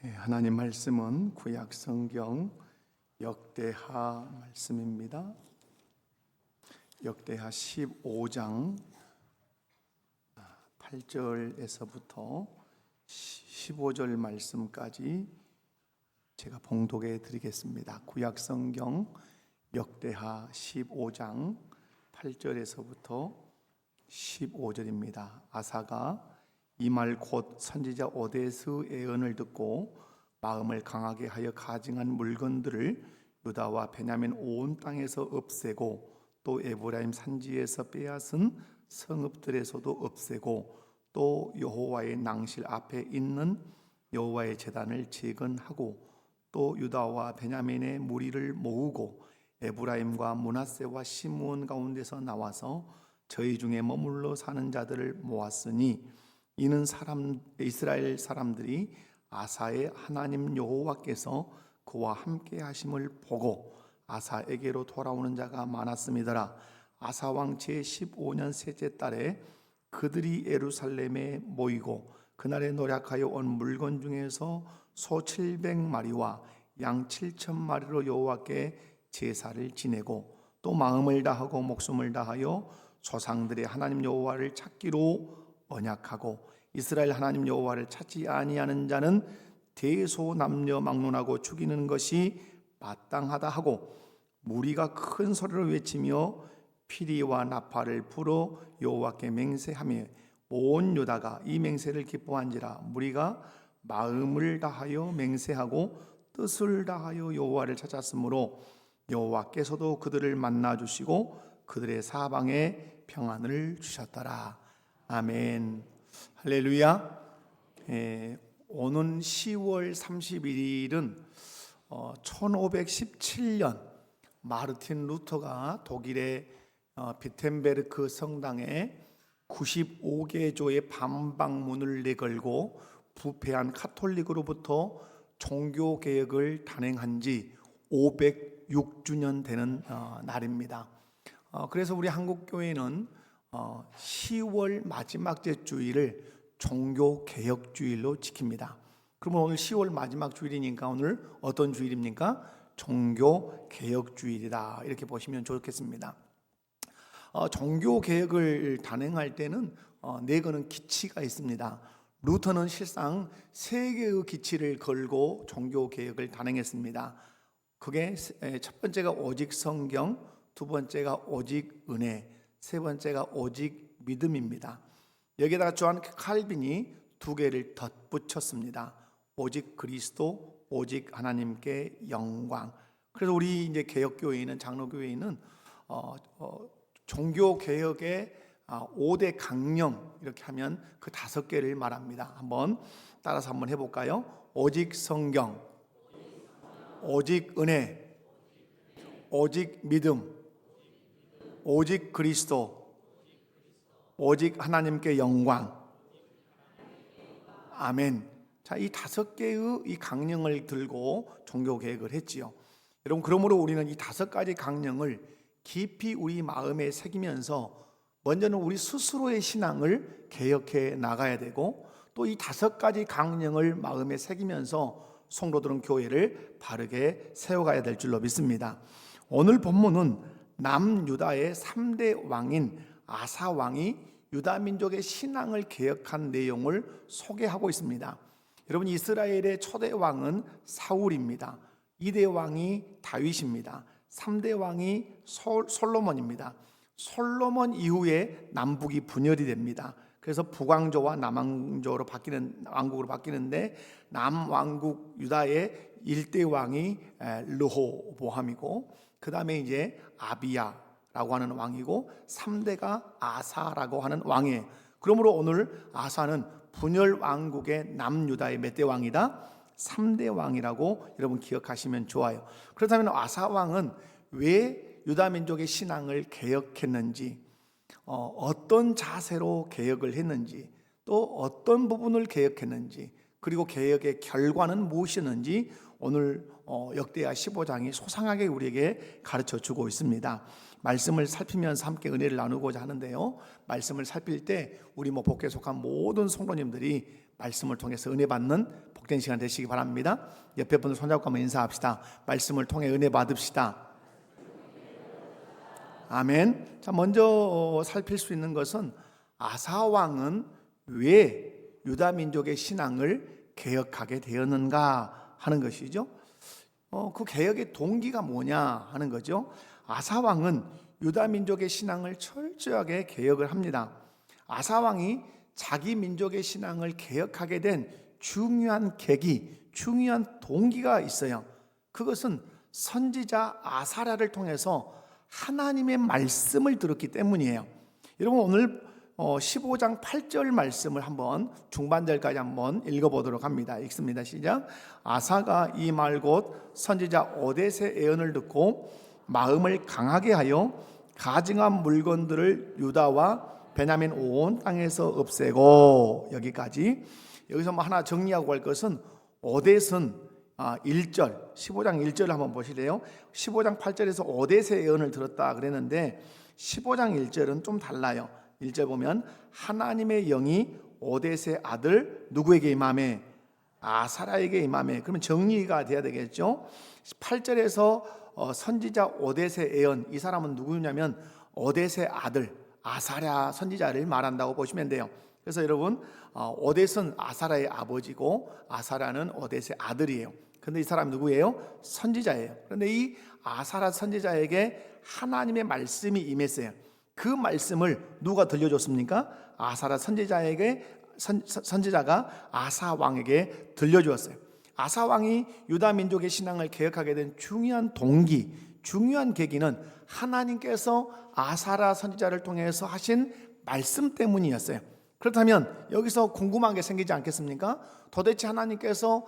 하나님 말씀은 구약 성경 역대하 말씀입니다. 역대하 15장 8절에서부터 15절 말씀까지 제가 봉독해 드리겠습니다. 구약 성경 역대하 15장 8절에서부터 15절입니다. 아사가 이 말 곧 선지자 오데스의 예언을 듣고 마음을 강하게 하여 가증한 물건들을 유다와 베냐민 온 땅에서 없애고 또 에브라임 산지에서 빼앗은 성읍들에서도 없애고 또 여호와의 낭실 앞에 있는 여호와의 제단을 재건하고 또 유다와 베냐민의 무리를 모으고 에브라임과 므낫세와 시므온 가운데서 나와서 저희 중에 머물러 사는 자들을 모았으니 이는 이스라엘 사람들이 아사의 하나님 여호와께서 그와 함께 하심을 보고 아사에게로 돌아오는 자가 많았음이더라. 아사 왕 제15년 셋째 달에 그들이 예루살렘에 모이고 그날에 노략하여 온 물건 중에서 소 700마리와 양 7,000마리로 여호와께 제사를 지내고 또 마음을 다하고 목숨을 다하여 조상들의 하나님 여호와를 찾기로 언약하고 이스라엘 하나님 여호와를 찾지 아니하는 자는 대소남녀 막론하고 죽이는 것이 마땅하다 하고 무리가 큰 소리로 외치며 피리와 나팔을 불어 여호와께 맹세하며 온 유다가 이 맹세를 기뻐한지라. 무리가 마음을 다하여 맹세하고 뜻을 다하여 여호와를 찾았으므로 여호와께서도 그들을 만나 주시고 그들의 사방에 평안을 주셨더라. 아멘. 할렐루야. 오는 10월 31일은 1517년 마르틴 루터가 독일의 비텐베르크 성당에 95개조의 반박문을 내걸고 부패한 카톨릭으로부터 종교개혁을 단행한 지 506주년 되는 날입니다. 그래서 우리 한국교회는 10월 마지막 주일을 종교개혁주일로 지킵니다. 그러면 오늘 10월 마지막 주일이니까 오늘 어떤 주일입니까? 종교개혁주일이다, 이렇게 보시면 좋겠습니다. 종교개혁을 단행할 때는 네 개의 기치가 있습니다. 루터는 실상 세 개의 기치를 걸고 종교개혁을 단행했습니다. 그게 첫 번째가 오직 성경, 두 번째가 오직 은혜, 세 번째가 오직 믿음입니다. 여기다가 조한 칼빈이 두 개를 덧붙였습니다. 오직 그리스도, 오직 하나님께 영광. 그래서 우리 이제 개혁교회는, 장로교회는 종교개혁의 5대 강령 이렇게 하면 그 5개를 말합니다. 따라서 한번 해볼까요? 오직 성경, 오직 은혜, 오직 믿음, 오직 그리스도, 오직 하나님께 영광. 아멘. 자, 이 5개의 이 강령을 들고 종교개혁을 했지요. 여러분, 그러므로 우리는 이 5가지 강령을 깊이 우리 마음에 새기면서 먼저는 우리 스스로의 신앙을 개혁해 나가야 되고, 또 이 5가지 강령을 마음에 새기면서 성도들은 교회를 바르게 세워가야 될 줄로 믿습니다. 오늘 본문은 남유다의 3대 왕인 아사 왕이 유다 민족의 신앙을 개혁한 내용을 소개하고 있습니다. 여러분, 이스라엘의 초대 왕은 사울입니다. 2대 왕이 다윗입니다. 3대 왕이 솔로몬입니다. 솔로몬 이후에 남북이 분열이 됩니다. 그래서 북왕조와 남왕조로 왕국으로 바뀌는데, 남왕국 유다의 1대 왕이 르호보암이고, 그 다음에 이제 아비야라고 하는 왕이고, 3대가 아사라고 하는 왕이에요. 그러므로 오늘 아사는 분열 왕국의 남유다의 몇 대 왕이다? 3대 왕이라고 여러분 기억하시면 좋아요. 그렇다면 아사 왕은 왜 유다 민족의 신앙을 개혁했는지, 어떤 자세로 개혁을 했는지, 또 어떤 부분을 개혁했는지, 그리고 개혁의 결과는 무엇이었는지 오늘 역대하 15장이 소상하게 우리에게 가르쳐 주고 있습니다. 말씀을 살피면서 함께 은혜를 나누고자 하는데요, 말씀을 살필 때 우리 목회에 속한 모든 성도님들이 말씀을 통해서 은혜 받는 복된 시간 되시기 바랍니다. 옆에 분들 손잡고 한번 인사합시다. 말씀을 통해 은혜 받읍시다. 아멘. 자, 먼저 살필 수 있는 것은 아사 왕은 왜 유다 민족의 신앙을 개혁하게 되었는가 하는 것이죠. 그 개혁의 동기가 뭐냐 하는 거죠. 아사 왕은 유다 민족의 신앙을 철저하게 개혁을 합니다. 아사 왕이 자기 민족의 신앙을 개혁하게 된 중요한 계기, 중요한 동기가 있어요. 그것은 선지자 아사랴를 통해서 하나님의 말씀을 들었기 때문이에요. 여러분, 오늘 15장 8절 말씀을 한번 중반절까지 한번 읽어보도록 합니다. 읽습니다. 시작. 아사가 이 말 곧 선지자 오뎃의 예언을 듣고 마음을 강하게 하여 가증한 물건들을 유다와 베냐민 온 땅에서 없애고. 여기까지. 여기서 뭐 하나 정리하고 갈 것은 오뎃은 1절, 15장 1절을 한번 보시래요. 15장 8절에서 오뎃의 예언을 들었다 그랬는데 15장 1절은 좀 달라요. 1절 보면 하나님의 영이 오뎃의 아들 누구에게 임하매? 아사랴에게 임하매. 그러면 정리가 돼야 되겠죠. 8절에서 선지자 오뎃의 예언, 이 사람은 누구냐면 오뎃의 아들 아사랴 선지자를 말한다고 보시면 돼요. 그래서 여러분, 오뎃은 아사랴의 아버지고 아사랴는 오뎃의 아들이에요. 그런데 이 사람이 누구예요? 선지자예요. 그런데 이 아사랴 선지자에게 하나님의 말씀이 임했어요. 그 말씀을 누가 들려줬습니까? 아사랴 선지자에게, 선지자가 아사 왕에게 들려주었어요. 아사 왕이 유다 민족의 신앙을 개혁하게 된 중요한 동기, 중요한 계기는 하나님께서 아사랴 선지자를 통해서 하신 말씀 때문이었어요. 그렇다면 여기서 궁금한 게 생기지 않겠습니까? 도대체 하나님께서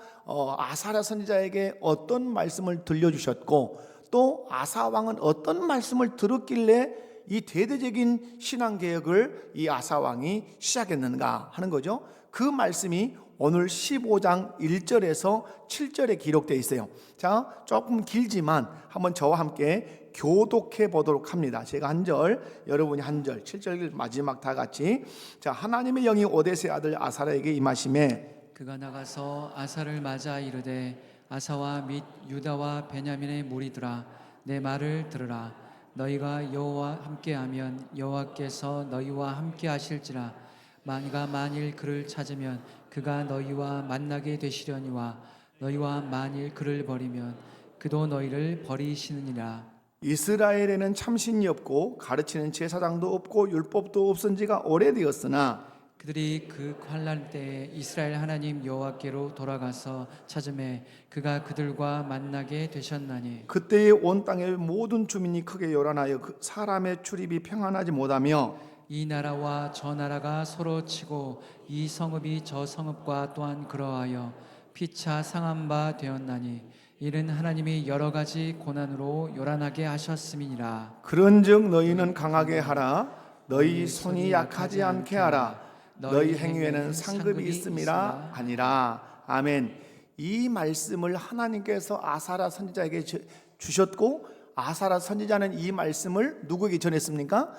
아사랴 선지자에게 어떤 말씀을 들려주셨고 또 아사 왕은 어떤 말씀을 들었길래 이 대대적인 신앙개혁을 이 아사 왕이 시작했는가 하는 거죠. 그 말씀이 오늘 15장 1절에서 7절에 기록되어 있어요. 자, 조금 길지만 한번 저와 함께 교독해 보도록 합니다. 제가 한 절, 여러분이 한 절, 7절 마지막 다 같이. 자, 하나님의 영이 오뎃의 아들 아사랴에게 임하심에 그가 나가서 아사를 맞아 이르되 아사와 및 유다와 베냐민의 무리들아 내 말을 들으라. 너희가 여호와 함께하면 여호와께서 너희와 함께하실지라. 만가 만일 그를 찾으면 그가 너희와 만나게 되시려니와 너희와 만일 그를 버리면 그도 너희를 버리시느니라. 이스라엘에는 참신이 없고 가르치는 제사장도 없고 율법도 없은 지가 오래되었으나 그들이 그 환난 때에 이스라엘 하나님 여호와께로 돌아가서 찾음에 그가 그들과 만나게 되셨나니 그때에 온 땅의 모든 주민이 크게 요란하여 사람의 출입이 평안하지 못하며 이 나라와 저 나라가 서로 치고 이 성읍이 저 성읍과 또한 그러하여 피차 상한 바 되었나니 이는 하나님이 여러 가지 고난으로 요란하게 하셨음이니라. 그런즉 너희는 강하게 하라. 너희 손이 약하지 않게 하라. 너희 행위에는 상급이 있음이라 아니라. 아멘. 이 말씀을 하나님께서 아사랴 선지자에게 주셨고 아사랴 선지자는 이 말씀을 누구에게 전했습니까?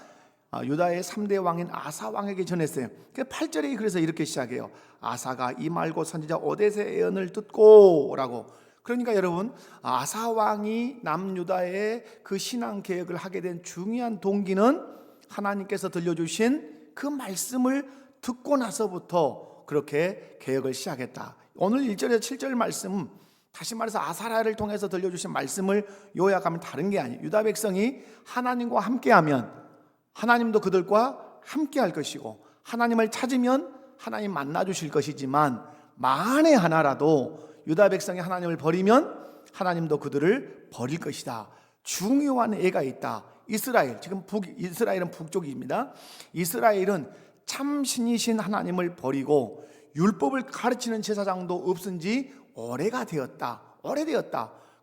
유다의 3대 왕인 아사 왕에게 전했어요. 8절에 그래서 이렇게 시작해요. 아사가 이 말고 선지자 오뎃의 예언을 듣고 라고. 그러니까 여러분, 아사 왕이 남유다의 그 신앙 개혁을 하게 된 중요한 동기는 하나님께서 들려주신 그 말씀을 듣고 나서부터 그렇게 개혁을 시작했다. 오늘 1절에서 7절 말씀, 다시 말해서 아사랴를 통해서 들려주신 말씀을 요약하면 다른 게 아니에요. 유다 백성이 하나님과 함께하면 하나님도 그들과 함께할 것이고 하나님을 찾으면 하나님 만나주실 것이지만 만에 하나라도 유다 백성이 하나님을 버리면 하나님도 그들을 버릴 것이다. 중요한 애가 있다. 이스라엘, 지금 이스라엘은 북쪽입니다. 이스라엘은 참신이신 하나님을 버리고 율법을 가르치는 제사장도 없은 지 오래되었다.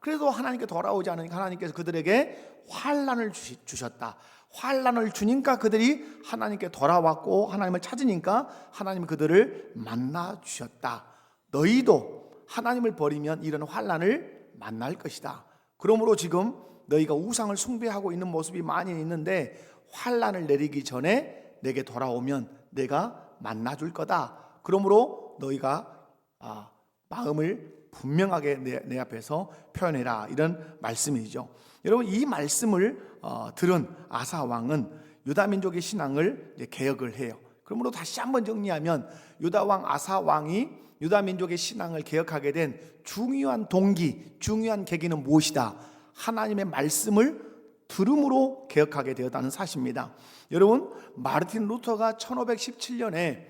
그래도 하나님께 돌아오지 않으니까 하나님께서 그들에게 환난을 주셨다. 환난을 주니까 그들이 하나님께 돌아왔고 하나님을 찾으니까 하나님이 그들을 만나 주셨다. 너희도 하나님을 버리면 이런 환난을 만날 것이다. 그러므로 지금 너희가 우상을 숭배하고 있는 모습이 많이 있는데 환난을 내리기 전에 내게 돌아오면 내가 만나줄 거다. 그러므로 너희가 마음을 분명하게 내 앞에서 표현해라, 이런 말씀이죠. 여러분, 이 말씀을 들은 아사 왕은 유다 민족의 신앙을 개혁을 해요. 그러므로 다시 한번 정리하면 유다 왕 아사 왕이 유다 민족의 신앙을 개혁하게 된 중요한 동기, 중요한 계기는 무엇이다? 하나님의 말씀을 들음으로 개혁하게 되었다는 사실입니다. 여러분, 마르틴 루터가 1517년에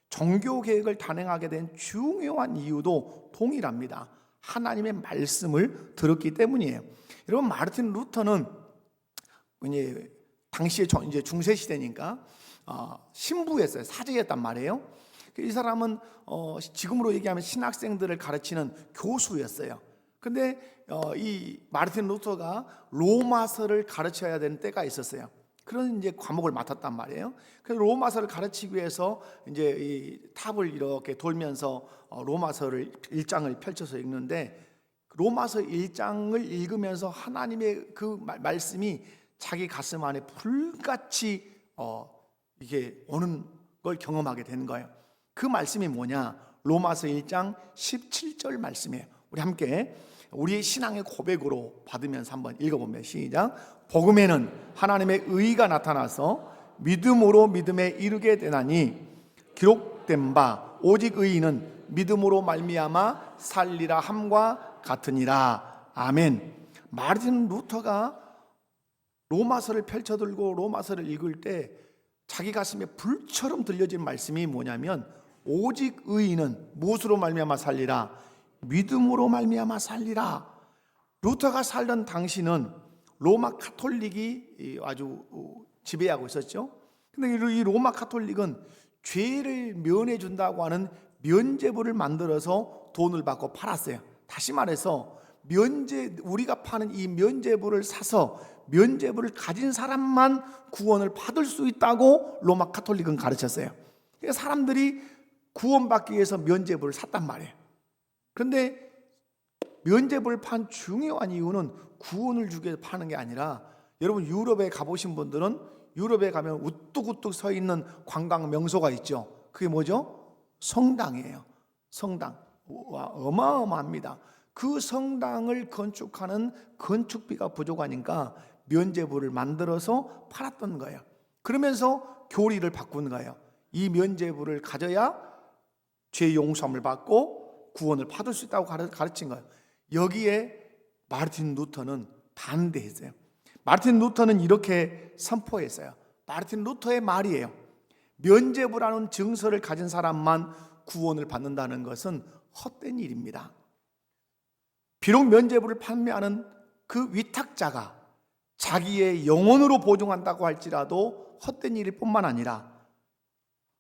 종교개혁을 단행하게 된 중요한 이유도 동일합니다. 하나님의 말씀을 들었기 때문이에요. 여러분, 마르틴 루터는 당시에 이제 중세 시대니까 신부였어요. 사제였단 말이에요. 이 사람은 지금으로 얘기하면 신학생들을 가르치는 교수였어요. 근데 이 마르틴 루터가 로마서를 가르쳐야 되는 때가 있었어요. 그런 이제 과목을 맡았단 말이에요. 그래서 로마서를 가르치기 위해서 이제 이 탑을 이렇게 돌면서 로마서를 1장을 펼쳐서 읽는데, 로마서 1장을 읽으면서 하나님의 그 말씀이 자기 가슴 안에 불같이 이게 오는 걸 경험하게 되는 거예요. 그 말씀이 뭐냐? 로마서 1장 17절 말씀이에요. 우리 함께 우리의 신앙의 고백으로 받으면서 한번 읽어보면, 시작. 복음에는 하나님의 의가 나타나서 믿음으로 믿음에 이르게 되나니 기록된 바 오직 의인은 믿음으로 말미암아 살리라 함과 같으니라. 아멘. 마르틴 루터가 로마서를 펼쳐들고 로마서를 읽을 때 자기 가슴에 불처럼 들려진 말씀이 뭐냐면, 오직 의인은 무엇으로 말미암아 살리라? 믿음으로 말미암아 살리라. 루터가 살던 당시는 로마 카톨릭이 아주 지배하고 있었죠. 근데 이 로마 카톨릭은 죄를 면해 준다고 하는 면죄부를 만들어서 돈을 받고 팔았어요. 다시 말해서 우리가 파는 이 면죄부를 사서 면죄부를 가진 사람만 구원을 받을 수 있다고 로마 카톨릭은 가르쳤어요. 그러니까 사람들이 구원받기 위해서 면죄부를 샀단 말이에요. 그런데 면죄부를 판 중요한 이유는 구원을 주기 위해서 파는 게 아니라, 여러분 유럽에 가보신 분들은 유럽에 가면 우뚝우뚝 서 있는 관광 명소가 있죠. 그게 뭐죠? 성당이에요. 성당. 어마어마합니다. 그 성당을 건축하는 건축비가 부족하니까 면죄부를 만들어서 팔았던 거예요. 그러면서 교리를 바꾸는 거예요. 이 면죄부를 가져야 죄 용서함을 받고 구원을 받을 수 있다고 가르친 거예요. 여기에 마르틴 루터는 반대했어요. 마르틴 루터는 이렇게 선포했어요. 마르틴 루터의 말이에요. 면죄부라는 증서를 가진 사람만 구원을 받는다는 것은 헛된 일입니다. 비록 면죄부를 판매하는 그 위탁자가 자기의 영혼으로 보증한다고 할지라도 헛된 일일 뿐만 아니라,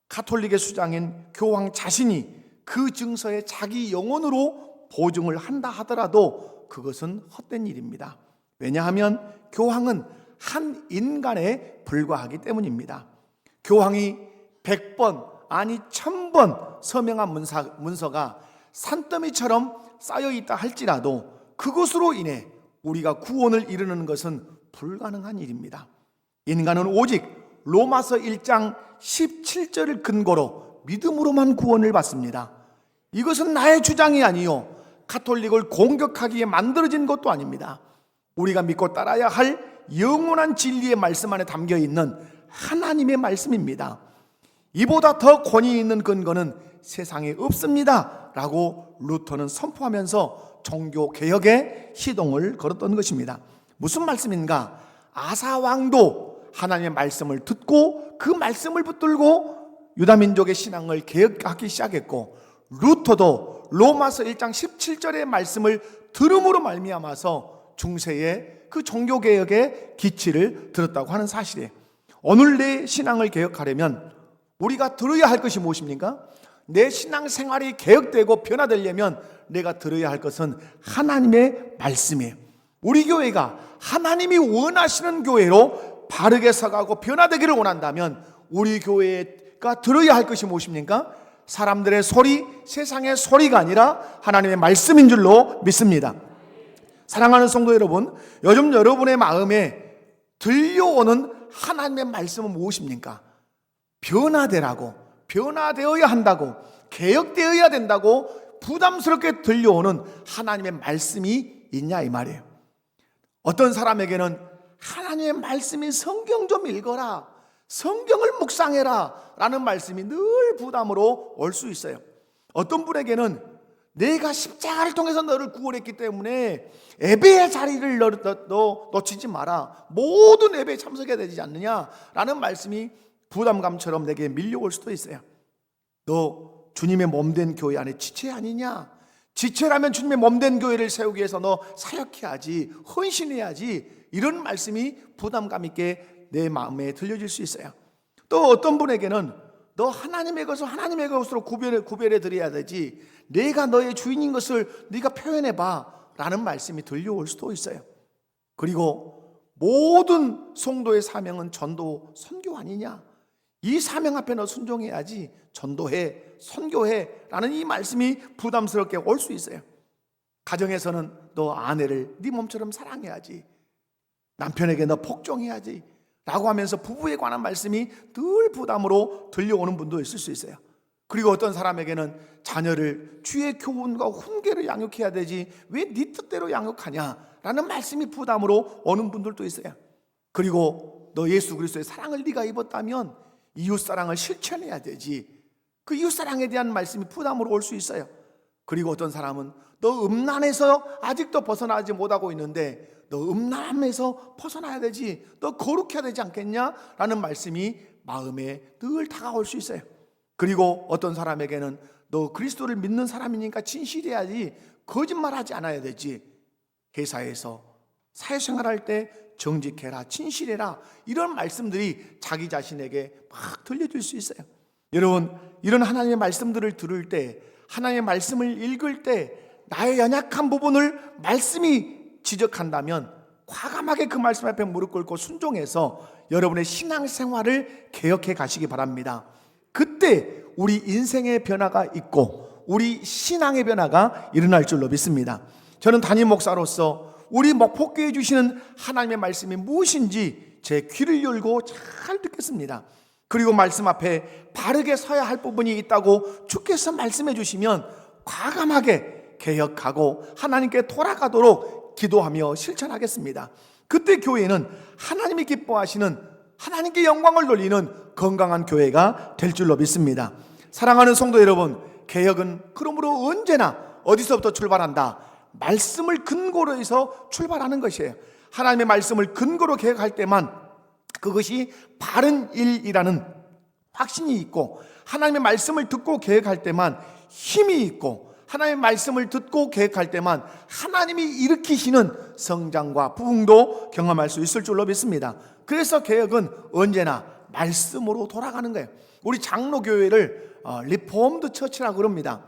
가톨릭의 수장인 교황 자신이 그 증서에 자기 영혼으로 보증을 한다 하더라도 그것은 헛된 일입니다. 왜냐하면 교황은 한 인간에 불과하기 때문입니다. 교황이 100번 아니 1000번 서명한 문서가 산더미처럼 쌓여있다 할지라도 그것으로 인해 우리가 구원을 이루는 것은 불가능한 일입니다. 인간은 오직 로마서 1장 17절을 근거로 믿음으로만 구원을 받습니다. 이것은 나의 주장이 아니요 가톨릭을 공격하기에 만들어진 것도 아닙니다. 우리가 믿고 따라야 할 영원한 진리의 말씀 안에 담겨있는 하나님의 말씀입니다. 이보다 더 권위 있는 근거는 세상에 없습니다 라고 루터는 선포하면서 종교개혁의 시동을 걸었던 것입니다. 무슨 말씀인가? 아사왕도 하나님의 말씀을 듣고 그 말씀을 붙들고 유다민족의 신앙을 개혁하기 시작했고, 루터도 로마서 1장 17절의 말씀을 들음으로 말미암아서 중세의 그 종교개혁의 기치를 들었다고 하는 사실이에요. 오늘 내 신앙을 개혁하려면 우리가 들어야 할 것이 무엇입니까? 내 신앙생활이 개혁되고 변화되려면 내가 들어야 할 것은 하나님의 말씀이에요. 우리 교회가 하나님이 원하시는 교회로 바르게 서가고 변화되기를 원한다면 우리 교회가 들어야 할 것이 무엇입니까? 사람들의 소리, 세상의 소리가 아니라 하나님의 말씀인 줄로 믿습니다. 사랑하는 성도 여러분, 요즘 여러분의 마음에 들려오는 하나님의 말씀은 무엇입니까? 변화되라고, 변화되어야 한다고, 개혁되어야 된다고 부담스럽게 들려오는 하나님의 말씀이 있냐 이 말이에요. 어떤 사람에게는 하나님의 말씀이 성경 좀 읽어라, 성경을 묵상해라 라는 말씀이 늘 부담으로 올 수 있어요. 어떤 분에게는 내가 십자가를 통해서 너를 구원했기 때문에 예배의 자리를 놓치지 마라, 모든 예배에 참석해야 되지 않느냐라는 말씀이 부담감처럼 내게 밀려올 수도 있어요. 너 주님의 몸된 교회 안에 지체 아니냐? 지체라면 주님의 몸된 교회를 세우기 위해서 너 사역해야지, 헌신해야지, 이런 말씀이 부담감 있게 내 마음에 들려질 수 있어요. 또 어떤 분에게는 너 하나님의 것으로 구별해 드려야 되지, 내가 너의 주인인 것을 네가 표현해봐 라는 말씀이 들려올 수도 있어요. 그리고 모든 성도의 사명은 전도, 선교 아니냐? 이 사명 앞에 너 순종해야지, 전도해, 선교해 라는 이 말씀이 부담스럽게 올 수 있어요. 가정에서는 너 아내를 네 몸처럼 사랑해야지, 남편에게 너 복종해야지 라고 하면서 부부에 관한 말씀이 늘 부담으로 들려오는 분도 있을 수 있어요. 그리고 어떤 사람에게는 자녀를 주의 교훈과 훈계를 양육해야 되지 왜 네 뜻대로 양육하냐 라는 말씀이 부담으로 오는 분들도 있어요. 그리고 너 예수 그리스도의 사랑을 네가 입었다면 이웃사랑을 실천해야 되지, 그 이웃사랑에 대한 말씀이 부담으로 올 수 있어요. 그리고 어떤 사람은 너 음란에서 아직도 벗어나지 못하고 있는데 너 음란함에서 벗어나야 되지, 너 거룩해야 되지 않겠냐 라는 말씀이 마음에 늘 다가올 수 있어요. 그리고 어떤 사람에게는 너 그리스도를 믿는 사람이니까 진실해야지, 거짓말하지 않아야 되지, 회사에서 사회생활할 때 정직해라, 진실해라, 이런 말씀들이 자기 자신에게 막 들려질 수 있어요. 여러분, 이런 하나님의 말씀들을 들을 때, 하나님의 말씀을 읽을 때 나의 연약한 부분을 말씀이 지적한다면 과감하게 그 말씀 앞에 무릎 꿇고 순종해서 여러분의 신앙생활을 개혁해 가시기 바랍니다. 그때 우리 인생의 변화가 있고 우리 신앙의 변화가 일어날 줄로 믿습니다. 저는 담임 목사로서 우리 목포교회 주시는 하나님의 말씀이 무엇인지 제 귀를 열고 잘 듣겠습니다. 그리고 말씀 앞에 바르게 서야 할 부분이 있다고 주께서 말씀해 주시면 과감하게 개혁하고 하나님께 돌아가도록 기도하며 실천하겠습니다. 그때 교회는 하나님이 기뻐하시는, 하나님께 영광을 돌리는 건강한 교회가 될 줄로 믿습니다. 사랑하는 성도 여러분, 개혁은 그러므로 언제나 어디서부터 출발한다? 말씀을 근거로 해서 출발하는 것이에요. 하나님의 말씀을 근거로 개혁할 때만 그것이 바른 일이라는 확신이 있고, 하나님의 말씀을 듣고 개혁할 때만 힘이 있고, 하나님의 말씀을 듣고 개혁할 때만 하나님이 일으키시는 성장과 부흥도 경험할 수 있을 줄로 믿습니다. 그래서 개혁은 언제나 말씀으로 돌아가는 거예요. 우리 장로교회를 리폼드 처치라고 그럽니다.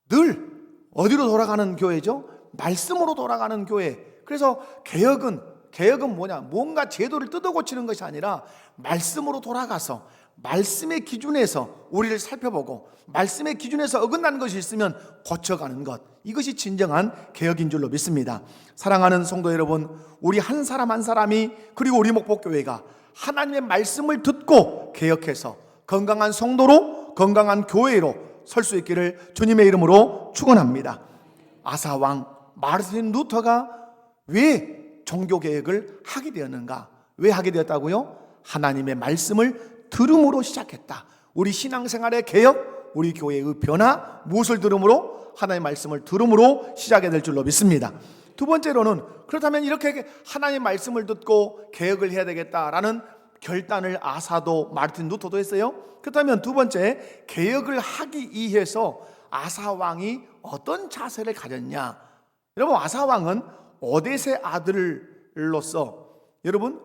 늘 어디로 돌아가는 교회죠? 말씀으로 돌아가는 교회. 그래서 개혁은 뭐냐? 뭔가 제도를 뜯어고치는 것이 아니라 말씀으로 돌아가서 말씀의 기준에서 우리를 살펴보고 말씀의 기준에서 어긋나는 것이 있으면 고쳐가는 것, 이것이 진정한 개혁인 줄로 믿습니다. 사랑하는 성도 여러분, 우리 한 사람 한 사람이, 그리고 우리 목포교회가 하나님의 말씀을 듣고 개혁해서 건강한 성도로, 건강한 교회로 설 수 있기를 주님의 이름으로 축원합니다. 아사왕 마르틴 루터가 왜 종교개혁을 하게 되었는가? 왜 하게 되었다고요? 하나님의 말씀을 들음으로 시작했다. 우리 신앙생활의 개혁, 우리 교회의 변화, 무엇을 들음으로? 하나님의 말씀을 들음으로 시작이 될 줄로 믿습니다. 두 번째로는, 그렇다면 이렇게 하나님의 말씀을 듣고 개혁을 해야 되겠다라는 결단을 아사도 마르틴 루터도 했어요. 그렇다면 두 번째, 개혁을 하기 위해서 아사왕이 어떤 자세를 가졌냐? 여러분, 아사왕은 오뎃의 아들로서 여러분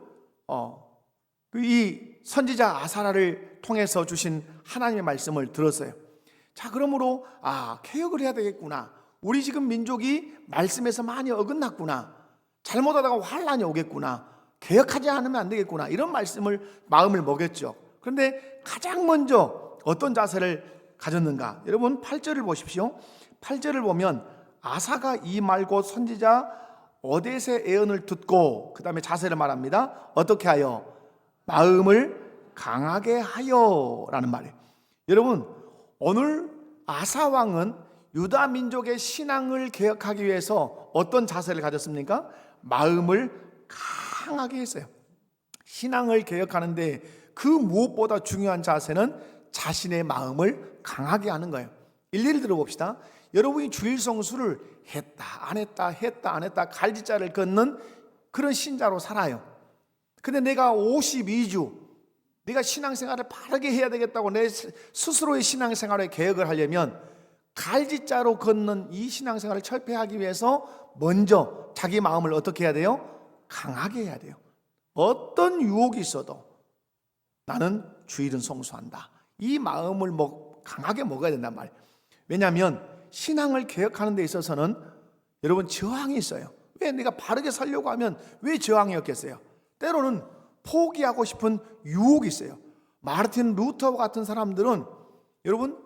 이 선지자 아사라를 통해서 주신 하나님의 말씀을 들었어요. 자, 그러므로 개혁을 해야 되겠구나. 우리 지금 민족이 말씀에서 많이 어긋났구나. 잘못하다가 환란이 오겠구나. 개혁하지 않으면 안 되겠구나. 이런 마음을 먹였죠. 그런데 가장 먼저 어떤 자세를 가졌는가? 여러분 8절을 보십시오. 8절을 보면 아사가 이 말고 선지자 오뎃의 예언을 듣고 그 다음에 자세를 말합니다. 어떻게 하여? 마음을 강하게 하여 라는 말이에요. 여러분, 오늘 아사 왕은 유다 민족의 신앙을 개혁하기 위해서 어떤 자세를 가졌습니까? 마음을 강하게 했어요. 신앙을 개혁하는데 그 무엇보다 중요한 자세는 자신의 마음을 강하게 하는 거예요. 일일이 들어봅시다. 여러분이 주일 성수를 했다 안 했다 했다 안 했다 갈지자를 걷는 그런 신자로 살아요. 근데 내가 52주 내가 신앙생활을 바르게 해야 되겠다고 내 스스로의 신앙생활에 개혁을 하려면 갈지자로 걷는 이 신앙생활을 철폐하기 위해서 먼저 자기 마음을 어떻게 해야 돼요? 강하게 해야 돼요. 어떤 유혹이 있어도 나는 주일은 성수한다. 이 마음을 강하게 먹어야 된단 말이에요. 왜냐하면 신앙을 개혁하는 데 있어서는 여러분 저항이 있어요. 왜 내가 바르게 살려고 하면 왜 저항이 없겠어요? 때로는 포기하고 싶은 유혹이 있어요. 마르틴 루터와 같은 사람들은 여러분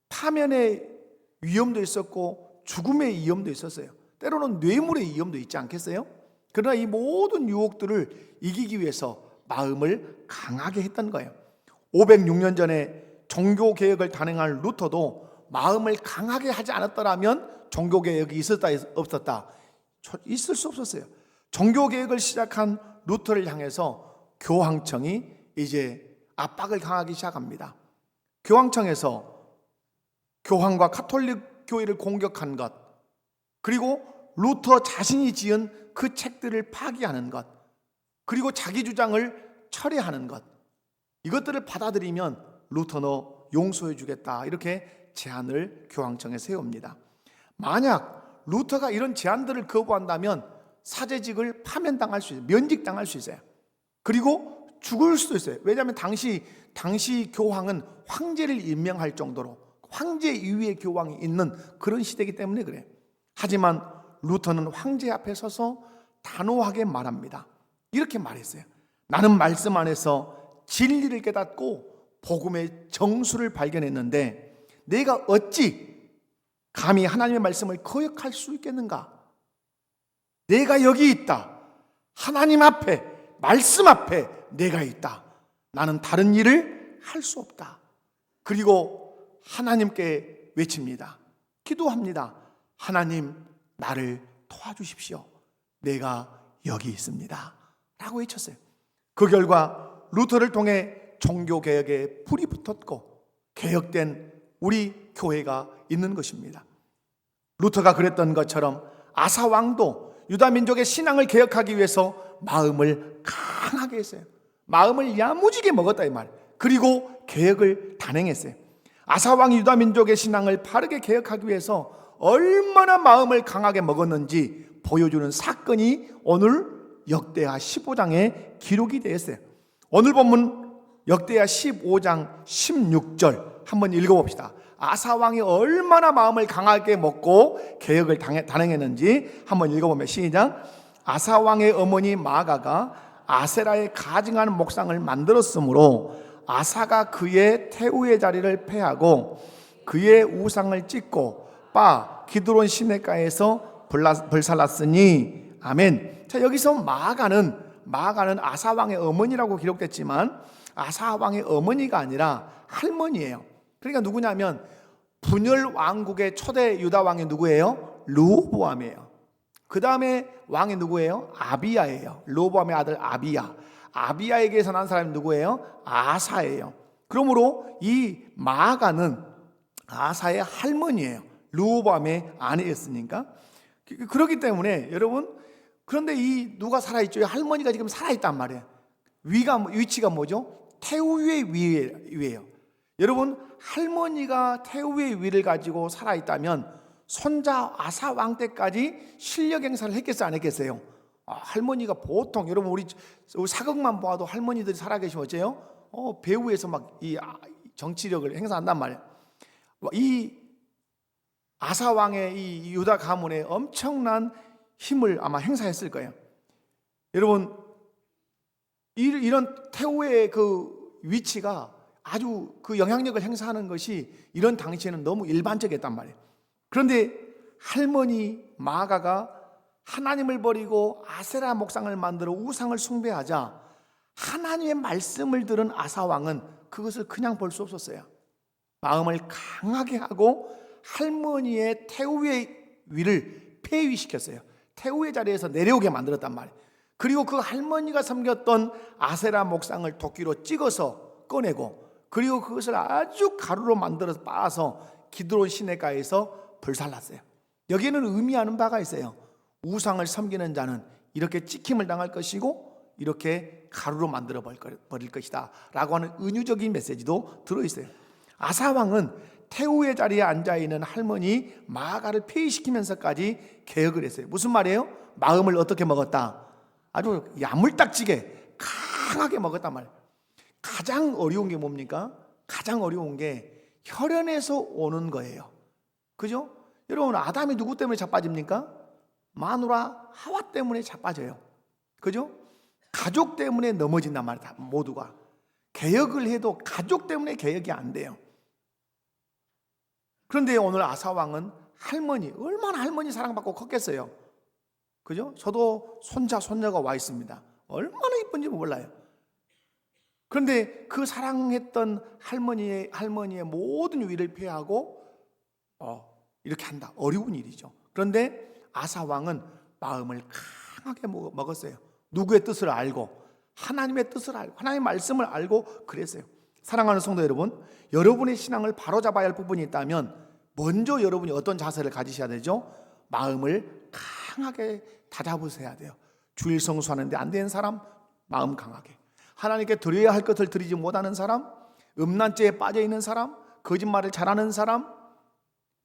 파면의 위험도 있었고 죽음의 위험도 있었어요. 때로는 뇌물의 위험도 있지 않겠어요? 그러나 이 모든 유혹들을 이기기 위해서 마음을 강하게 했던 거예요. 506년 전에 종교개혁을 단행한 루터도 마음을 강하게 하지 않았더라면 종교개혁이 있었다 없었다? 있을 수 없었어요. 종교개혁을 시작한 루터를 향해서 교황청이 이제 압박을 강하기 시작합니다. 교황청에서 교황과 카톨릭 교회를 공격한 것, 그리고 루터 자신이 지은 그 책들을 파기하는 것, 그리고 자기 주장을 철회하는 것, 이것들을 받아들이면 루터 너 용서해 주겠다 이렇게 제안을 교황청에 세웁니다. 만약 루터가 이런 제안들을 거부한다면 사제직을 파면당할 수 있어요. 면직당할 수 있어요. 그리고 죽을 수도 있어요. 왜냐하면 당시 교황은 황제를 임명할 정도로 황제 이후의 교황이 있는 그런 시대이기 때문에 그래요. 하지만 루터는 황제 앞에 서서 단호하게 말합니다. 이렇게 말했어요. 나는 말씀 안에서 진리를 깨닫고 복음의 정수를 발견했는데 내가 어찌 감히 하나님의 말씀을 거역할 수 있겠는가? 내가 여기 있다. 하나님 앞에, 말씀 앞에 내가 있다. 나는 다른 일을 할 수 없다. 그리고 하나님께 외칩니다. 기도합니다. 하나님, 나를 도와주십시오. 내가 여기 있습니다. 라고 외쳤어요. 그 결과 루터를 통해 종교개혁에 불이 붙었고 개혁된 우리 교회가 있는 것입니다. 루터가 그랬던 것처럼 아사 왕도 유다 민족의 신앙을 개혁하기 위해서 마음을 강하게 했어요. 마음을 야무지게 먹었다 이 말. 그리고 개혁을 단행했어요. 아사 왕이 유다 민족의 신앙을 바르게 개혁하기 위해서 얼마나 마음을 강하게 먹었는지 보여주는 사건이 오늘 역대하 15장에 기록이 되어 있어요. 오늘 본문 역대하 15장 16절 한번 읽어봅시다. 아사 왕이 얼마나 마음을 강하게 먹고 개혁을 단행했는지 한번 읽어보면 시작. 아사 왕의 어머니 마아가가 아세라의 가증한 목상을 만들었으므로 아사가 그의 태우의 자리를 패하고 그의 우상을 찢고 바 기드론 시내가에서 불살랐으니 아멘. 자, 여기서 마아가는 아사 왕의 어머니라고 기록됐지만 아사 왕의 어머니가 아니라 할머니예요. 그러니까 누구냐면 분열 왕국의 초대 유다 왕이 누구예요? 르호보암이에요. 그 다음에 왕이 누구예요? 아비야예요. 르호보암의 아들 아비야. 아비야에게서 난 사람이 누구예요? 아사예요. 그러므로 이 마아가는 아사의 할머니예요. 르호보암의 아내였으니까. 그렇기 때문에 여러분, 그런데 이 누가 살아있죠? 이 할머니가 지금 살아있단 말이에요. 위치가 뭐죠? 태우의 위예요. 여러분, 할머니가 태우의 위를 가지고 살아있다면 손자 아사 왕 때까지 실력 행사를 했겠어요, 안 했겠어요? 할머니가 보통 여러분 우리 사극만 보아도 할머니들이 살아계시면 어째요? 배후에서 막 이 정치력을 행사한단 말이에요. 이 아사 왕의 이 유다 가문에 엄청난 힘을 아마 행사했을 거예요. 여러분, 이런 태후의 그 위치가 아주 그 영향력을 행사하는 것이 이런 당시에는 너무 일반적이었단 말이에요. 그런데 할머니 마아가가 하나님을 버리고 아세라 목상을 만들어 우상을 숭배하자 하나님의 말씀을 들은 아사 왕은 그것을 그냥 볼 수 없었어요. 마음을 강하게 하고 할머니의 태우의 위를 폐위시켰어요. 태우의 자리에서 내려오게 만들었단 말이에요. 그리고 그 할머니가 섬겼던 아세라 목상을 도끼로 찍어서 꺼내고, 그리고 그것을 아주 가루로 만들어서 빻아서 기드론 시내가에서 불살랐어요. 여기에는 의미하는 바가 있어요. 우상을 섬기는 자는 이렇게 찍힘을 당할 것이고 이렇게 가루로 만들어 버릴 것이다 라고 하는 은유적인 메시지도 들어있어요. 아사왕은 태우의 자리에 앉아있는 할머니 마아가를 폐위시키면서까지 개혁을 했어요. 무슨 말이에요? 마음을 어떻게 먹었다? 아주 야물딱지게 강하게 먹었단 말이에요. 가장 어려운 게 뭡니까? 가장 어려운 게 혈연에서 오는 거예요. 그죠? 여러분, 아담이 누구 때문에 자빠집니까? 마누라 하와 때문에 자빠져요. 그죠? 가족 때문에 넘어진단 말이에요. 모두가. 개혁을 해도 가족 때문에 개혁이 안 돼요. 그런데 오늘 아사왕은 할머니, 얼마나 할머니 사랑받고 컸겠어요. 그죠? 저도 손자, 손녀가 와 있습니다. 얼마나 이쁜지 몰라요. 그런데 그 사랑했던 할머니의 모든 위를 폐하고 이렇게 한다. 어려운 일이죠. 그런데 아사왕은 마음을 강하게 먹었어요. 누구의 뜻을 알고, 하나님의 뜻을 알고, 하나님의 말씀을 알고 그랬어요. 사랑하는 성도 여러분, 여러분의 신앙을 바로잡아야 할 부분이 있다면 먼저 여러분이 어떤 자세를 가지셔야 되죠? 마음을 강하게 다잡으셔야 돼요. 주일 성수하는데 안 되는 사람 마음 강하게, 하나님께 드려야 할 것을 드리지 못하는 사람, 음란죄에 빠져있는 사람, 거짓말을 잘하는 사람,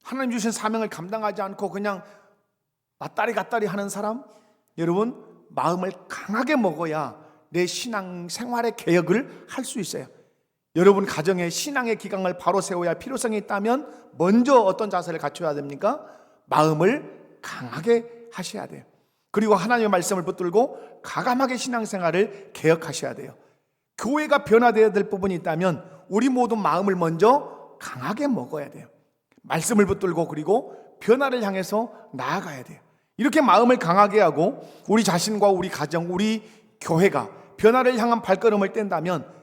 하나님 주신 사명을 감당하지 않고 그냥 맞다리 갔다리 하는 사람, 여러분 마음을 강하게 먹어야 내 신앙 생활의 개혁을 할 수 있어요. 여러분 가정에 신앙의 기강을 바로 세워야 할 필요성이 있다면 먼저 어떤 자세를 갖춰야 됩니까? 마음을 강하게 하셔야 돼요. 그리고 하나님의 말씀을 붙들고 과감하게 신앙생활을 개혁하셔야 돼요. 교회가 변화되어야 될 부분이 있다면 우리 모두 마음을 먼저 강하게 먹어야 돼요. 말씀을 붙들고 그리고 변화를 향해서 나아가야 돼요. 이렇게 마음을 강하게 하고 우리 자신과 우리 가정, 우리 교회가 변화를 향한 발걸음을 뗀다면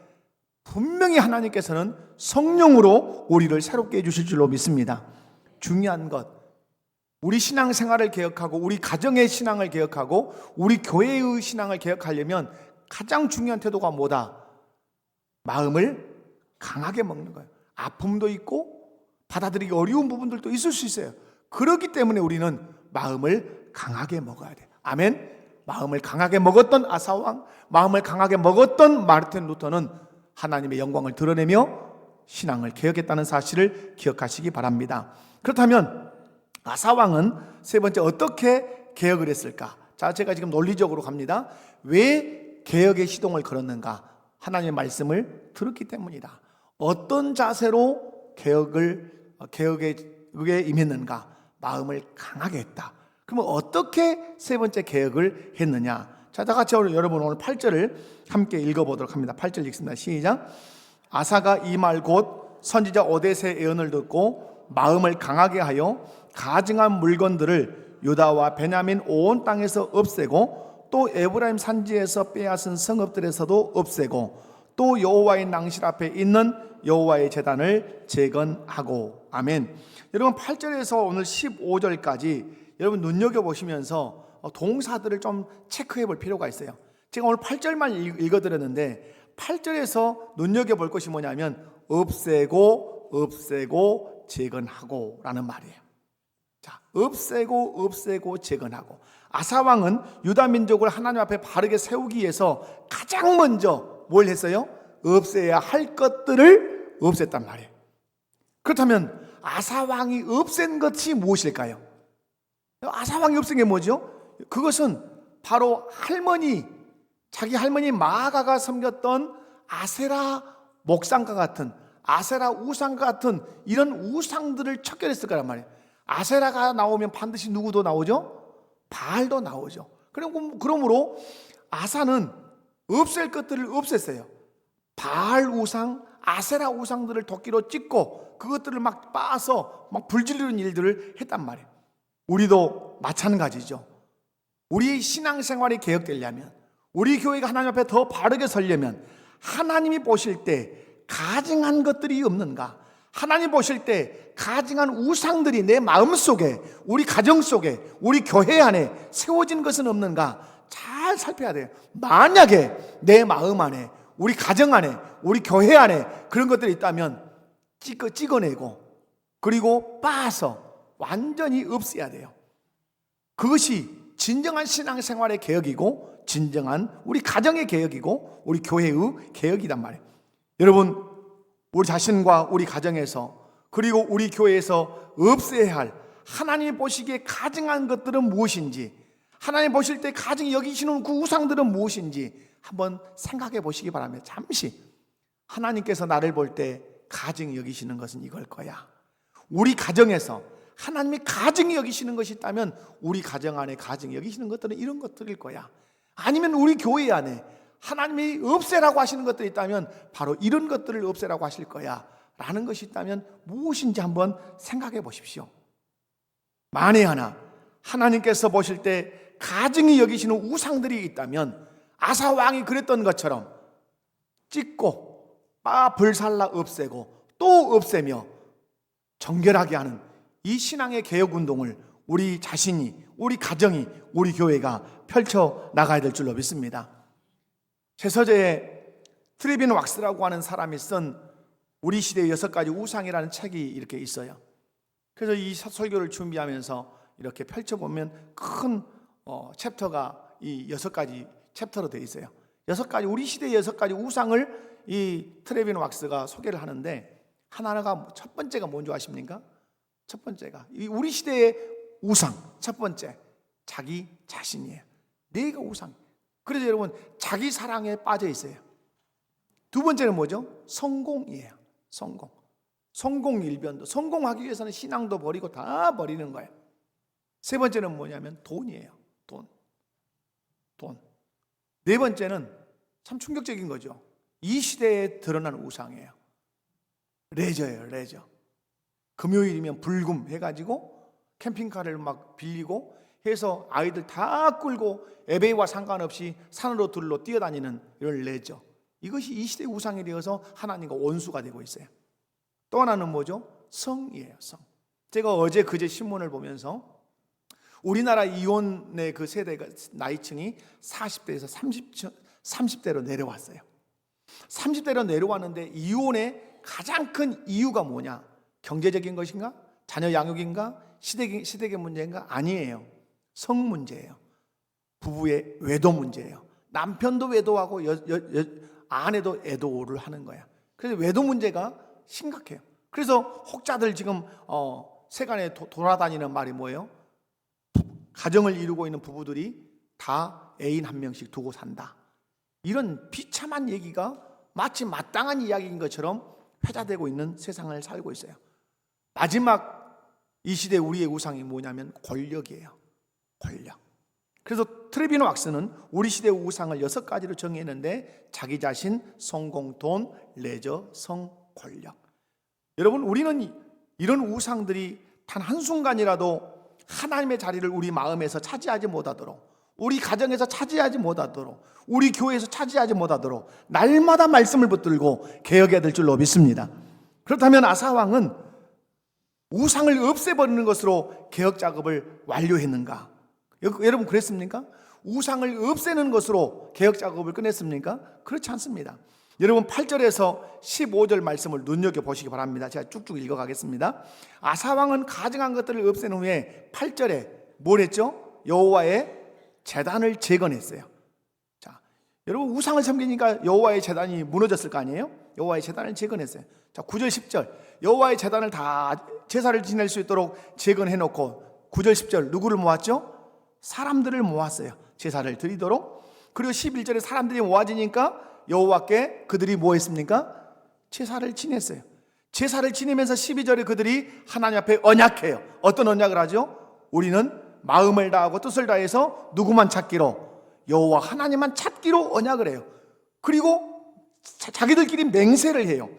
분명히 하나님께서는 성령으로 우리를 새롭게 해주실 줄로 믿습니다. 중요한 것, 우리 신앙생활을 개혁하고 우리 가정의 신앙을 개혁하고 우리 교회의 신앙을 개혁하려면 가장 중요한 태도가 뭐다? 마음을 강하게 먹는 거예요. 아픔도 있고 받아들이기 어려운 부분들도 있을 수 있어요. 그렇기 때문에 우리는 마음을 강하게 먹어야 돼요. 아멘. 마음을 강하게 먹었던 아사왕, 마음을 강하게 먹었던 마르틴 루터는 하나님의 영광을 드러내며 신앙을 개혁했다는 사실을 기억하시기 바랍니다. 그렇다면 아사왕은 세 번째 어떻게 개혁을 했을까? 자, 제가 지금 논리적으로 갑니다. 왜 개혁의 시동을 걸었는가? 하나님의 말씀을 들었기 때문이다. 어떤 자세로 개혁에 임했는가? 마음을 강하게 했다. 그러면 어떻게 세 번째 개혁을 했느냐? 자, 다 같이 여러분 오늘 8절을 함께 읽어보도록 합니다. 8절 읽습니다. 시작. 아사가 이 말 곧 선지자 오뎃의 예언을 듣고 마음을 강하게 하여 가증한 물건들을 유다와 베냐민 온 땅에서 없애고 또 에브라임 산지에서 빼앗은 성읍들에서도 없애고 또 여호와의 낭실 앞에 있는 여호와의 제단을 재건하고. 아멘. 여러분 8절에서 오늘 15절까지 여러분 눈여겨보시면서 동사들을 좀 체크해 볼 필요가 있어요. 제가 오늘 8절만 읽어드렸는데 8절에서 눈여겨볼 것이 뭐냐면 없애고 재건하고 라는 말이에요. 자, 없애고 재건하고. 아사왕은 유다 민족을 하나님 앞에 바르게 세우기 위해서 가장 먼저 뭘 했어요? 없애야 할 것들을 없앴단 말이에요. 그렇다면 아사왕이 없앤 것이 무엇일까요? 아사왕이 없앤 게 뭐죠? 그것은 바로 자기 할머니 마아가가 섬겼던 아세라 목상과 같은, 아세라 우상과 같은 이런 우상들을 척결했을 거란 말이에요. 아세라가 나오면 반드시 누구도 나오죠? 바알도 나오죠. 그러므로 아사는 없앨 것들을 없앴어요. 바알 우상, 아세라 우상들을 도끼로 찍고 그것들을 막 빻아서 막 불지르는 일들을 했단 말이에요. 우리도 마찬가지죠. 우리 신앙생활이 개혁되려면, 우리 교회가 하나님 앞에 더 바르게 서려면 하나님이 보실 때 가증한 것들이 없는가, 하나님 보실 때 가증한 우상들이 내 마음 속에, 우리 가정 속에, 우리 교회 안에 세워진 것은 없는가 잘 살펴야 돼요. 만약에 내 마음 안에, 우리 가정 안에, 우리 교회 안에 그런 것들이 있다면 찍어내고 그리고 빠서 완전히 없애야 돼요. 그것이 진정한 신앙생활의 개혁이고 진정한 우리 가정의 개혁이고 우리 교회의 개혁이란 말이에요. 여러분, 우리 자신과 우리 가정에서 그리고 우리 교회에서 없애야 할 하나님이 보시기에 가증한 것들은 무엇인지, 하나님 보실 때 가증히 여기시는 그 우상들은 무엇인지 한번 생각해 보시기 바랍니다. 잠시. 하나님께서 나를 볼 때 가증히 여기시는 것은 이걸 거야. 우리 가정에서 하나님이 가증히 여기시는 것이 있다면 우리 가정 안에 가증히 여기시는 것들은 이런 것들일 거야. 아니면 우리 교회 안에 하나님이 없애라고 하시는 것들이 있다면 바로 이런 것들을 없애라고 하실 거야 라는 것이 있다면 무엇인지 한번 생각해 보십시오. 만에 하나 하나님께서 보실 때 가증히 여기시는 우상들이 있다면 아사 왕이 그랬던 것처럼 찍고 불살라 없애고 또 없애며 정결하게 하는 이 신앙의 개혁운동을 우리 자신이, 우리 가정이, 우리 교회가 펼쳐 나가야 될 줄로 믿습니다. 제서제에 트레빈 왁스라고 하는 사람이 쓴 우리 시대의 6가지 우상이라는 책이 이렇게 있어요. 그래서 이 설교를 준비하면서 이렇게 펼쳐보면 큰 챕터가 이 6가지 챕터로 되어 있어요. 6가지, 우리 시대의 6가지 우상을 이 트레빈 왁스가 소개를 하는데 하나하나가 첫 번째가 뭔지 아십니까? 첫 번째가 우리 시대의 우상, 첫 번째 자기 자신이에요. 내가 우상. 그래서 여러분 자기 사랑에 빠져 있어요. 두 번째는 뭐죠? 성공이에요. 성공 일변도. 성공하기 위해서는 신앙도 버리고 다 버리는 거예요. 세 번째는 뭐냐면 돈이에요. 돈. 네 번째는 참 충격적인 거죠. 이 시대에 드러난 우상이에요. 레저예요. 레저. 금요일이면 불금 해가지고 캠핑카를 막 빌리고 해서 아이들 다 끌고 에베이와 상관없이 산으로 들로 뛰어다니는 이런 레저. 이것이 이 시대의 우상이 되어서 하나님과 원수가 되고 있어요. 또 하나는 뭐죠? 성이에요. 성. 제가 어제 그제 신문을 보면서 우리나라 이혼의 그 세대가 나이층이 40대에서 30대로 내려왔어요. 30대로 내려왔는데 이혼의 가장 큰 이유가 뭐냐? 경제적인 것인가? 자녀 양육인가? 시댁의 문제인가? 아니에요. 성 문제예요. 부부의 외도 문제예요. 남편도 외도하고 아내도 애도를 하는 거야. 그래서 외도 문제가 심각해요. 그래서 혹자들 지금 세간에 돌아다니는 말이 뭐예요? 가정을 이루고 있는 부부들이 다 애인 한 명씩 두고 산다. 이런 비참한 얘기가 마치 마땅한 이야기인 것처럼 회자되고 있는 세상을 살고 있어요. 마지막 이 시대 우리의 우상이 뭐냐면 권력이에요. 권력. 그래서 트레비노 왁스는 우리 시대의 우상을 6가지로 정의했는데 자기 자신, 성공, 돈, 레저, 성, 권력. 여러분, 우리는 이런 우상들이 단 한순간이라도 하나님의 자리를 우리 마음에서 차지하지 못하도록, 우리 가정에서 차지하지 못하도록, 우리 교회에서 차지하지 못하도록 날마다 말씀을 붙들고 개혁해야 될 줄로 믿습니다. 그렇다면 아사왕은 우상을 없애버리는 것으로 개혁 작업을 완료했는가? 여러분 그랬습니까? 우상을 없애는 것으로 개혁 작업을 끝냈습니까? 그렇지 않습니다. 여러분 8절에서 15절 말씀을 눈여겨보시기 바랍니다. 제가 쭉쭉 읽어가겠습니다. 아사왕은 가증한 것들을 없앤 후에 8절에 뭘 했죠? 여호와의 제단을 재건했어요. 자, 여러분 우상을 섬기니까 여호와의 제단이 무너졌을 거 아니에요? 여호와의 제단을 재건했어요. 자, 9절 10절 여호와의 제단을 다 제사를 지낼 수 있도록 재건해놓고 9절 10절 누구를 모았죠? 사람들을 모았어요. 제사를 드리도록. 그리고 11절에 사람들이 모아지니까 여호와께 그들이 뭐 했습니까? 제사를 지냈어요. 제사를 지내면서 12절에 그들이 하나님 앞에 언약해요. 어떤 언약을 하죠? 우리는 마음을 다하고 뜻을 다해서 누구만 찾기로? 여호와 하나님만 찾기로 언약을 해요. 그리고 자기들끼리 맹세를 해요.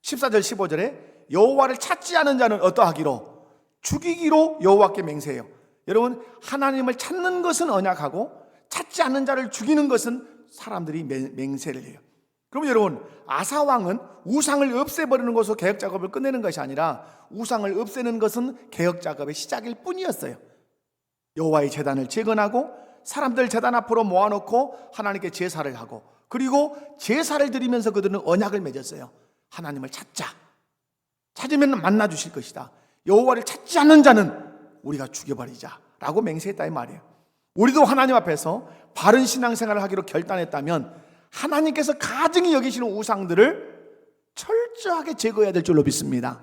14절 15절에 여호와를 찾지 않은 자는 어떠하기로? 죽이기로 여호와께 맹세해요. 여러분 하나님을 찾는 것은 언약하고 찾지 않는 자를 죽이는 것은 사람들이 맹세를 해요. 그러면 여러분, 아사 왕은 우상을 없애버리는 것으로 개혁 작업을 끝내는 것이 아니라 우상을 없애는 것은 개혁 작업의 시작일 뿐이었어요. 여호와의 제단을 재건하고 사람들 제단 앞으로 모아놓고 하나님께 제사를 하고, 그리고 제사를 드리면서 그들은 언약을 맺었어요. 하나님을 찾자. 찾으면 만나 주실 것이다. 여호와를 찾지 않는 자는 우리가 죽여버리자 라고 맹세했다 이 말이에요. 우리도 하나님 앞에서 바른 신앙생활을 하기로 결단했다면 하나님께서 가증히 여기시는 우상들을 철저하게 제거해야 될 줄로 믿습니다.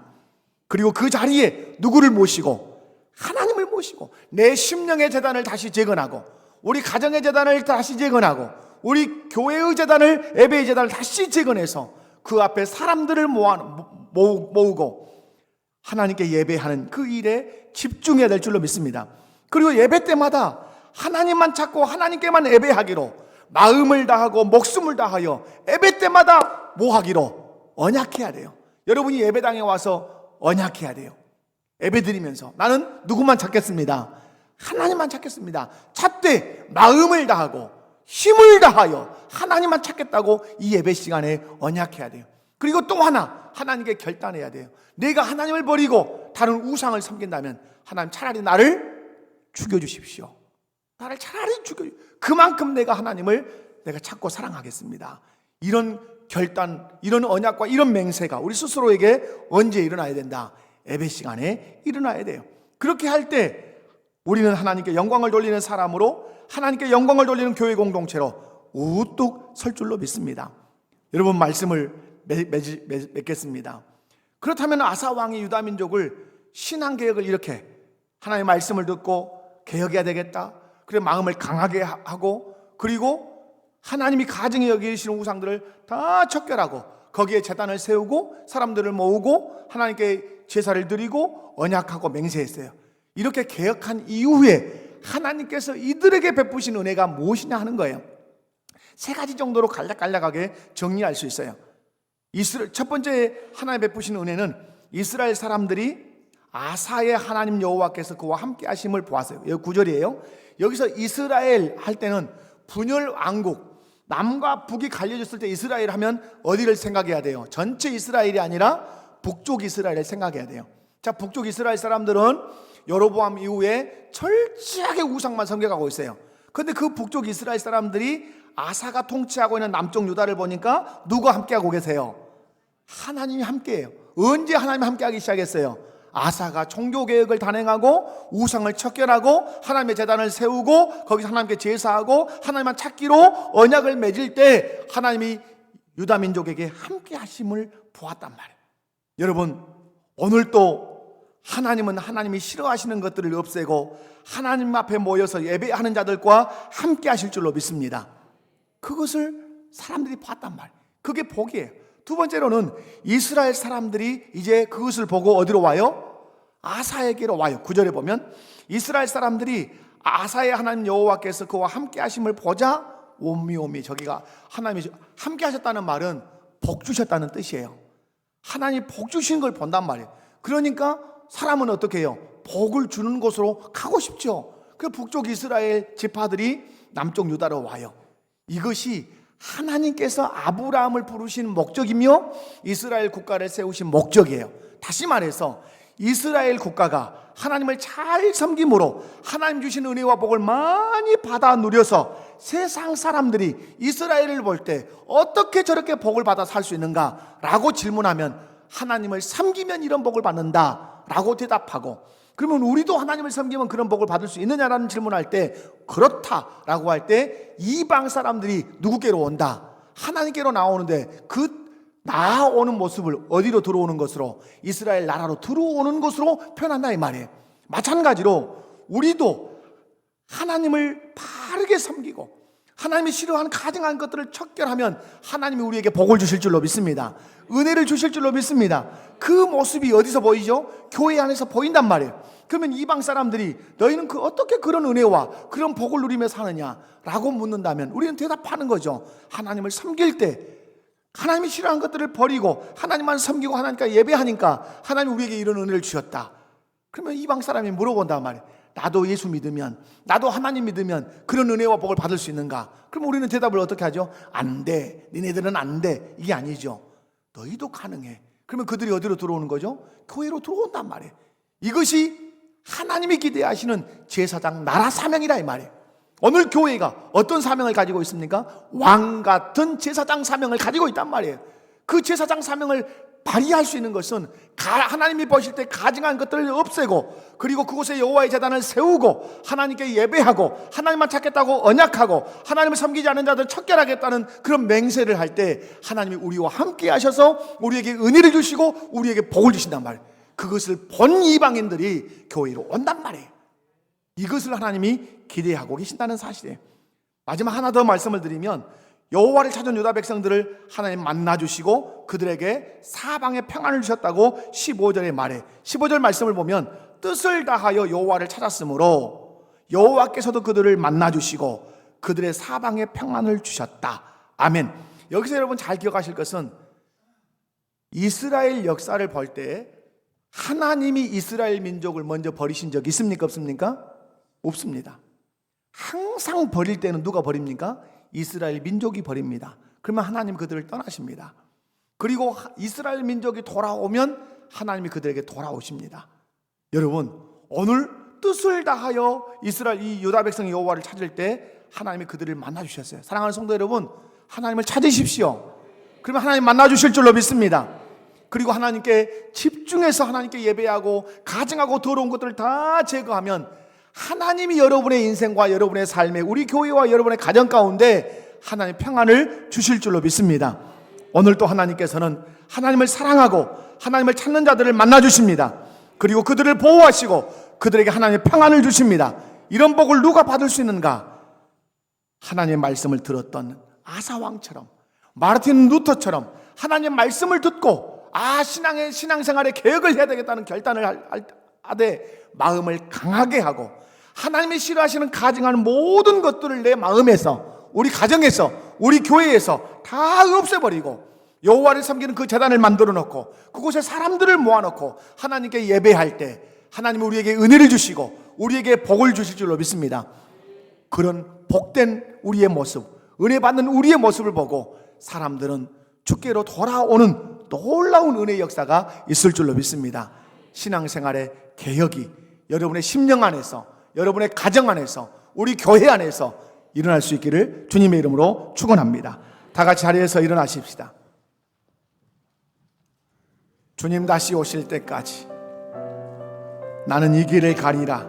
그리고 그 자리에 누구를 모시고? 하나님을 모시고 내 심령의 제단을 다시 재건하고, 우리 가정의 제단을 다시 재건하고, 우리 교회의 제단을, 예배의 제단을 다시 재건해서 그 앞에 사람들을 모으고 하나님께 예배하는 그 일에 집중해야 될 줄로 믿습니다. 그리고 예배 때마다 하나님만 찾고 하나님께만 예배하기로, 마음을 다하고 목숨을 다하여 예배 때마다 뭐 하기로? 언약해야 돼요. 여러분이 예배당에 와서 언약해야 돼요. 예배 드리면서 나는 누구만 찾겠습니다. 하나님만 찾겠습니다. 찾되 마음을 다하고 힘을 다하여 하나님만 찾겠다고 이 예배 시간에 언약해야 돼요. 그리고 또 하나, 하나님께 결단해야 돼요. 내가 하나님을 버리고 다른 우상을 섬긴다면 하나님 차라리 나를 죽여주십시오. 나를 차라리 그만큼 내가 하나님을 내가 찾고 사랑하겠습니다. 이런 결단, 이런 언약과 이런 맹세가 우리 스스로에게 언제 일어나야 된다? 예배 시간에 일어나야 돼요. 그렇게 할 때 우리는 하나님께 영광을 돌리는 사람으로, 하나님께 영광을 돌리는 교회 공동체로 우뚝 설 줄로 믿습니다. 여러분, 말씀을 맺겠습니다. 그렇다면 아사 왕이 유다 민족을 신앙개혁을 이렇게 하나님의 말씀을 듣고 개혁해야 되겠다, 그래 마음을 강하게 하고, 그리고 하나님이 가증히 여기시는 우상들을 다 척결하고 거기에 제단을 세우고 사람들을 모으고 하나님께 제사를 드리고 언약하고 맹세했어요. 이렇게 개혁한 이후에 하나님께서 이들에게 베푸신 은혜가 무엇이냐 하는 거예요. 세 가지 정도로 간략간략하게 정리할 수 있어요. 첫 번째 하나님 베푸신 은혜는 이스라엘 사람들이 아사의 하나님 여호와께서 그와 함께 하심을 보았어요. 여기 9절이에요. 여기서 이스라엘 할 때는 분열 왕국, 남과 북이 갈려졌을 때 이스라엘 하면 어디를 생각해야 돼요? 전체 이스라엘이 아니라 북쪽 이스라엘을 생각해야 돼요. 자, 북쪽 이스라엘 사람들은 여로보암 이후에 철저하게 우상만 섬겨가고 있어요. 그런데 그 북쪽 이스라엘 사람들이 아사가 통치하고 있는 남쪽 유다를 보니까 누가 함께하고 계세요? 하나님이 함께해요. 언제 하나님이 함께하기 시작했어요? 아사가 종교개혁을 단행하고 우상을 척결하고 하나님의 제단을 세우고 거기서 하나님께 제사하고 하나님만 찾기로 언약을 맺을 때 하나님이 유다 민족에게 함께 하심을 보았단 말이에요. 여러분, 오늘도 하나님은 하나님이 싫어하시는 것들을 없애고 하나님 앞에 모여서 예배하는 자들과 함께 하실 줄로 믿습니다. 그것을 사람들이 봤단 말이에요. 그게 복이에요. 두 번째로는 이스라엘 사람들이 이제 그것을 보고 어디로 와요? 아사에게로 와요. 9절에 보면 이스라엘 사람들이 아사의 하나님 여호와께서 그와 함께 하심을 보자 오미오미, 저기가 하나님이 함께 하셨다는 말은 복 주셨다는 뜻이에요. 하나님이 복 주신 걸 본단 말이에요. 그러니까 사람은 어떻게 해요? 복을 주는 곳으로 가고 싶죠. 그 북쪽 이스라엘 지파들이 남쪽 유다로 와요. 이것이 하나님께서 아브라함을 부르신 목적이며 이스라엘 국가를 세우신 목적이에요. 다시 말해서 이스라엘 국가가 하나님을 잘 섬김으로 하나님 주신 은혜와 복을 많이 받아 누려서 세상 사람들이 이스라엘을 볼 때 어떻게 저렇게 복을 받아 살 수 있는가 라고 질문하면 하나님을 섬기면 이런 복을 받는다 라고 대답하고, 그러면 우리도 하나님을 섬기면 그런 복을 받을 수 있느냐라는 질문할 때 그렇다라고 할 때 이방 사람들이 누구께로 온다? 하나님께로 나오는데 그 나아오는 모습을 어디로 들어오는 것으로? 이스라엘 나라로 들어오는 것으로 표현한다 이 말이에요. 마찬가지로 우리도 하나님을 바르게 섬기고 하나님이 싫어하는 가증한 것들을 척결하면 하나님이 우리에게 복을 주실 줄로 믿습니다. 은혜를 주실 줄로 믿습니다. 그 모습이 어디서 보이죠? 교회 안에서 보인단 말이에요. 그러면 이방 사람들이 너희는 어떻게 그런 은혜와 그런 복을 누리며 사느냐 라고 묻는다면 우리는 대답하는 거죠. 하나님을 섬길 때 하나님이 싫어하는 것들을 버리고 하나님만 섬기고 하나님께 예배하니까 하나님이 우리에게 이런 은혜를 주셨다. 그러면 이방 사람이 물어본단 말이에요. 나도 예수 믿으면, 나도 하나님 믿으면 그런 은혜와 복을 받을 수 있는가? 그럼 우리는 대답을 어떻게 하죠? 안 돼. 니네들은 안 돼. 이게 아니죠. 너희도 가능해. 그러면 그들이 어디로 들어오는 거죠? 교회로 들어온단 말이에요. 이것이 하나님이 기대하시는 제사장 나라 사명이라 이 말이에요. 오늘 교회가 어떤 사명을 가지고 있습니까? 왕 같은 제사장 사명을 가지고 있단 말이에요. 그 제사장 사명을 발휘할 수 있는 것은 하나님이 보실 때 가증한 것들을 없애고, 그리고 그곳에 여호와의 제단을 세우고 하나님께 예배하고 하나님만 찾겠다고 언약하고 하나님을 섬기지 않는 자들 척결하겠다는 그런 맹세를 할 때 하나님이 우리와 함께 하셔서 우리에게 은혜를 주시고 우리에게 복을 주신단 말이에요. 그것을 본 이방인들이 교회로 온단 말이에요. 이것을 하나님이 기대하고 계신다는 사실이에요. 마지막 하나 더 말씀을 드리면, 여호와를 찾은 유다 백성들을 하나님 만나주시고 그들에게 사방에 평안을 주셨다고 15절에 말해. 15절 말씀을 보면 뜻을 다하여 여호와를 찾았으므로 여호와께서도 그들을 만나주시고 그들의 사방에 평안을 주셨다. 아멘. 여기서 여러분 잘 기억하실 것은, 이스라엘 역사를 볼 때 하나님이 이스라엘 민족을 먼저 버리신 적이 있습니까? 없습니까? 없습니다. 항상 버릴 때는 누가 버립니까? 이스라엘 민족이 버립니다. 그러면 하나님 그들을 떠나십니다. 그리고 이스라엘 민족이 돌아오면 하나님이 그들에게 돌아오십니다. 여러분, 오늘 뜻을 다하여 이스라엘 이 유다 백성이 여호와를 찾을 때 하나님이 그들을 만나 주셨어요. 사랑하는 성도 여러분, 하나님을 찾으십시오. 그러면 하나님 만나 주실 줄로 믿습니다. 그리고 하나님께 집중해서 하나님께 예배하고 가증하고 더러운 것들을 다 제거하면 하나님이 여러분의 인생과 여러분의 삶에, 우리 교회와 여러분의 가정 가운데 하나님 평안을 주실 줄로 믿습니다. 오늘 또 하나님께서는 하나님을 사랑하고 하나님을 찾는 자들을 만나 주십니다. 그리고 그들을 보호하시고 그들에게 하나님의 평안을 주십니다. 이런 복을 누가 받을 수 있는가? 하나님의 말씀을 들었던 아사 왕처럼, 마르틴 루터처럼 하나님의 말씀을 듣고 신앙생활에 개혁을 해야 되겠다는 결단을 하되 마음을 강하게 하고 하나님이 싫어하시는 가증하는 모든 것들을 내 마음에서, 우리 가정에서, 우리 교회에서 다 없애버리고 여호와를 섬기는 그 제단을 만들어 놓고 그곳에 사람들을 모아놓고 하나님께 예배할 때 하나님이 우리에게 은혜를 주시고 우리에게 복을 주실 줄로 믿습니다. 그런 복된 우리의 모습, 은혜 받는 우리의 모습을 보고 사람들은 주께로 돌아오는 놀라운 은혜의 역사가 있을 줄로 믿습니다. 신앙생활의 개혁이 여러분의 심령 안에서, 여러분의 가정 안에서, 우리 교회 안에서 일어날 수 있기를 주님의 이름으로 축원합니다. 다 같이 자리에서 일어나십시다. 주님 다시 오실 때까지 나는 이 길을 가리라.